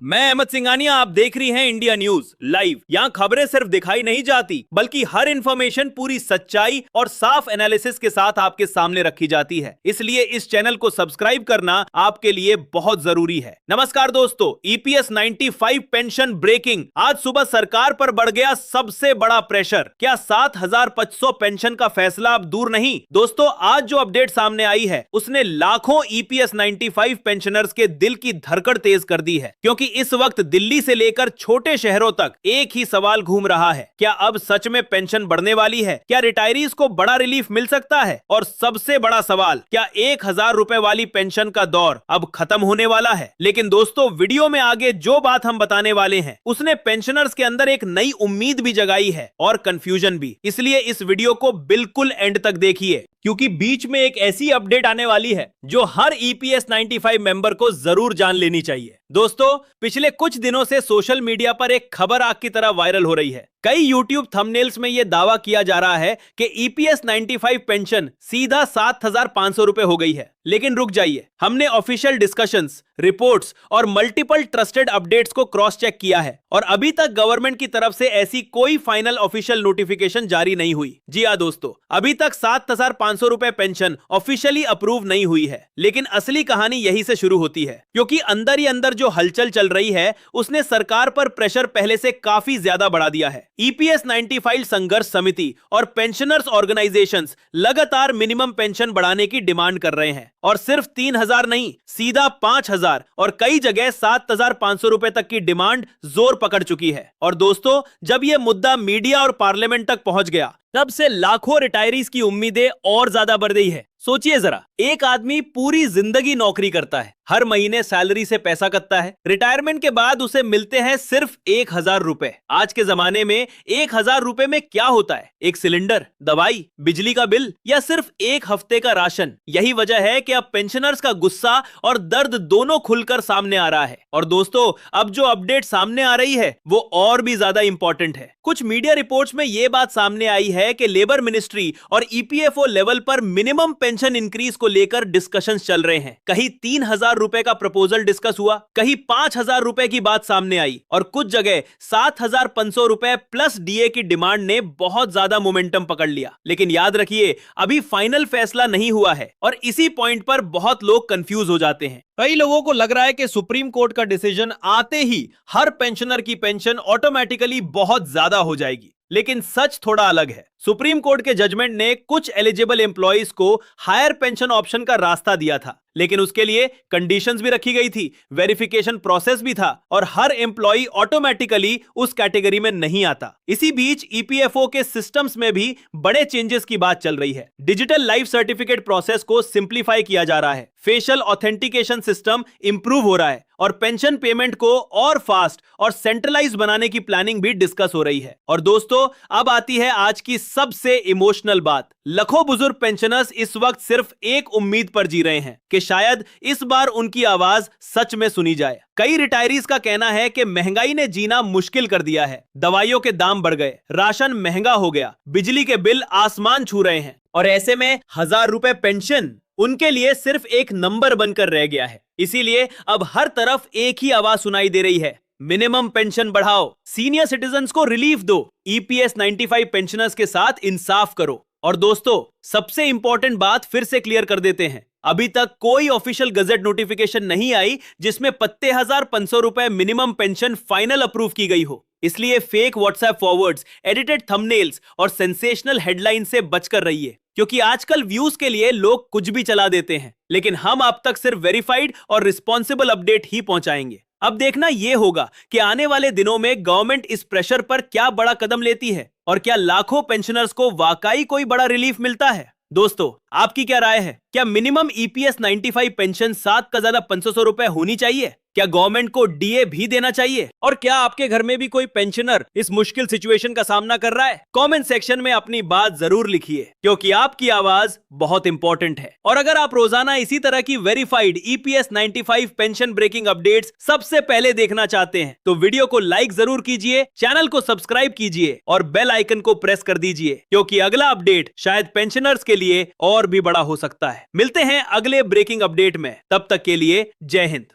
मैं अहमद सिंघानिया, आप देख रही हैं इंडिया न्यूज लाइव। यहाँ खबरें सिर्फ दिखाई नहीं जाती बल्कि हर इंफॉर्मेशन पूरी सच्चाई और साफ एनालिसिस के साथ आपके सामने रखी जाती है। इसलिए इस चैनल को सब्सक्राइब करना आपके लिए बहुत जरूरी है। नमस्कार दोस्तों, ईपीएस 95 पेंशन ब्रेकिंग। आज सुबह सरकार पर बढ़ गया सबसे बड़ा प्रेशर। क्या 7,500 पेंशन का फैसला अब दूर नहीं? दोस्तों, आज जो अपडेट सामने आई है उसने लाखों ईपीएस 95 पेंशनर्स के दिल की धड़कन तेज कर दी है, क्योंकि इस वक्त दिल्ली से लेकर छोटे शहरों तक एक ही सवाल घूम रहा है। क्या अब सच में पेंशन बढ़ने वाली है? क्या रिटायरीज को बड़ा रिलीफ मिल सकता है? और सबसे बड़ा सवाल, क्या 1,000 रुपए वाली पेंशन का दौर अब खत्म होने वाला है? लेकिन दोस्तों, वीडियो में आगे जो बात हम बताने वाले हैं उसने पेंशनर्स के अंदर एक नई उम्मीद भी जगाई है और कंफ्यूजन भी। इसलिए इस वीडियो को बिल्कुल एंड तक देखिए, क्योंकि बीच में एक ऐसी अपडेट आने वाली है जो हर ईपीएस 95 मेंबर को जरूर जान लेनी चाहिए। दोस्तों, पिछले कुछ दिनों से सोशल मीडिया पर एक खबर आग की तरह वायरल हो रही है। कई यूट्यूब थंबनेल्स में यह दावा किया जा रहा है कि ईपीएस 95 पेंशन सीधा 7,500 रुपए हो गई है। लेकिन रुक जाइए, हमने ऑफिशियल डिस्कशंस, रिपोर्ट्स और मल्टीपल ट्रस्टेड अपडेट्स को क्रॉस चेक किया है और अभी तक गवर्नमेंट की तरफ से ऐसी कोई फाइनल ऑफिशियल नोटिफिकेशन जारी नहीं हुई। जी हां दोस्तों, अभी तक 7,500 रुपए पेंशन ऑफिशियली अप्रूव नहीं हुई है। लेकिन असली कहानी यहीं से शुरू होती है, क्योंकि अंदर ही अंदर जो हलचल चल रही है उसने सरकार पर प्रेशर पहले से काफी ज्यादा बढ़ा दिया है। ईपीएस 95 संघर्ष समिति और पेंशनर्स ऑर्गेनाइजेशंस लगातार मिनिमम पेंशन बढ़ाने की डिमांड कर रहे हैं, और सिर्फ 3,000 नहीं, सीधा 5,000 और कई जगह 7,500 रुपए तक की डिमांड जोर पकड़ चुकी है। और दोस्तों, जब यह मुद्दा मीडिया और पार्लियामेंट तक पहुंच गया, तब से लाखों रिटायरीज की उम्मीदें और ज्यादा बढ़ गई है। सोचिए जरा, एक आदमी पूरी जिंदगी नौकरी करता है, हर महीने सैलरी से पैसा कटता है, रिटायरमेंट के बाद उसे मिलते हैं सिर्फ 1,000 रुपए। आज के जमाने में 1,000 रुपए में क्या होता है? एक सिलेंडर, दवाई, बिजली का बिल या सिर्फ एक हफ्ते का राशन। यही वजह है कि अब पेंशनर्स का गुस्सा और दर्द दोनों खुलकर सामने आ रहा है। और दोस्तों, अब जो अपडेट सामने आ रही है वो और भी ज्यादा इंपॉर्टेंट है। कुछ मीडिया रिपोर्ट्स में यह बात सामने आई है कि लेबर मिनिस्ट्री और ईपीएफओ लेवल पर मिनिमम पेंशन इंक्रीज को लेकर डिस्कशंस चल रहे हैं। कहीं 3,000 रुपए का प्रपोजल डिस्कस हुआ, कहीं 5,000 रुपए की बात सामने आई और कुछ जगह 7,500 रुपए प्लस डीए की डिमांड ने बहुत ज्यादा मोमेंटम पकड़ लिया। लेकिन याद रखिए, अभी फाइनल फैसला नहीं हुआ है और इसी पॉइंट पर बहुत लोग कंफ्यूज हो जाते हैं। कई लोगों को लग रहा है कि सुप्रीम कोर्ट का डिसीजन आते ही हर पेंशनर की पेंशन ऑटोमेटिकली बहुत ज्यादा हो जाएगी। लेकिन सच थोड़ा अलग है। सुप्रीम कोर्ट के जजमेंट ने कुछ एलिजिबल एम्प्लॉइज को हायर पेंशन ऑप्शन का रास्ता दिया था, लेकिन उसके लिए कंडीशंस भी रखी गई थी, वेरिफिकेशन प्रोसेस भी था और हर एम्प्लॉय ऑटोमेटिकली उस कैटेगरी में नहीं आता। इसी बीच ईपीएफओ के सिस्टम्स में भी बड़े चेंजेस की बात चल रही है। डिजिटल लाइफ सर्टिफिकेट प्रोसेस को सिंप्लीफाई किया जा रहा है, फेशियल ऑथेंटिकेशन सिस्टम इंप्रूव हो रहा है और पेंशन पेमेंट को और फास्ट और सेंट्रलाइज बनाने की प्लानिंग भी डिस्कस हो रही है। और दोस्तों, अब आती है आज की सबसे इमोशनल बात। लाखों बुजुर्ग पेंशनर्स इस वक्त सिर्फ एक उम्मीद पर जी रहे हैं कि शायद इस बार उनकी आवाज सच में सुनी जाए। कई रिटायरीज का कहना है कि महंगाई ने जीना मुश्किल कर दिया है, दवाइयों के दाम बढ़ गए, राशन महंगा हो गया, बिजली के बिल आसमान छू रहे हैं और ऐसे में 1,000 रुपए पेंशन उनके लिए सिर्फ एक नंबर बनकर रह गया है। इसीलिए अब हर तरफ एक ही आवाज सुनाई दे रही है, मिनिमम पेंशन बढ़ाओ, सीनियर सिटीजन्स को रिलीफ दो, ईपीएस 95 पेंशनर्स के साथ इंसाफ करो। और दोस्तों, सबसे इंपॉर्टेंट बात फिर से क्लियर कर देते हैं, अभी तक कोई ऑफिशियल गजेट नोटिफिकेशन नहीं आई जिसमें 7,500 रुपए मिनिमम पेंशन फाइनल अप्रूव की गई हो। इसलिए fake WhatsApp forwards, edited thumbnails और सेंसेशनल हेडलाइन से बचकर रहिए, क्योंकि आजकल व्यूज के लिए लोग कुछ भी चला देते हैं। लेकिन हम आप तक सिर्फ वेरीफाइड और रिस्पॉन्सिबल अपडेट ही पहुंचाएंगे। अब देखना यह होगा कि आने वाले दिनों में गवर्नमेंट इस प्रेशर पर क्या बड़ा कदम लेती है और क्या लाखों पेंशनर्स को वाकई कोई बड़ा रिलीफ मिलता है। दोस्तों, आपकी क्या राय है? क्या मिनिमम ईपीएस 95 पेंशन 7,500 रुपए होनी चाहिए? क्या गवर्नमेंट को डीए भी देना चाहिए? और क्या आपके घर में भी कोई पेंशनर इस मुश्किल सिचुएशन का सामना कर रहा है? कमेंट सेक्शन में अपनी बात जरूर लिखिए, क्योंकि आपकी आवाज बहुत इंपॉर्टेंट है। और अगर आप रोजाना इसी तरह की verified EPS 95 pension breaking updates सबसे पहले देखना चाहते हैं तो वीडियो को लाइक जरूर कीजिए, चैनल को सब्सक्राइब कीजिए और बेल आइकन को प्रेस कर दीजिए, क्योंकि अगला अपडेट शायद पेंशनर्स के लिए और भी बड़ा हो सकता है। मिलते हैं अगले ब्रेकिंग अपडेट में, तब तक के लिए जय हिंद।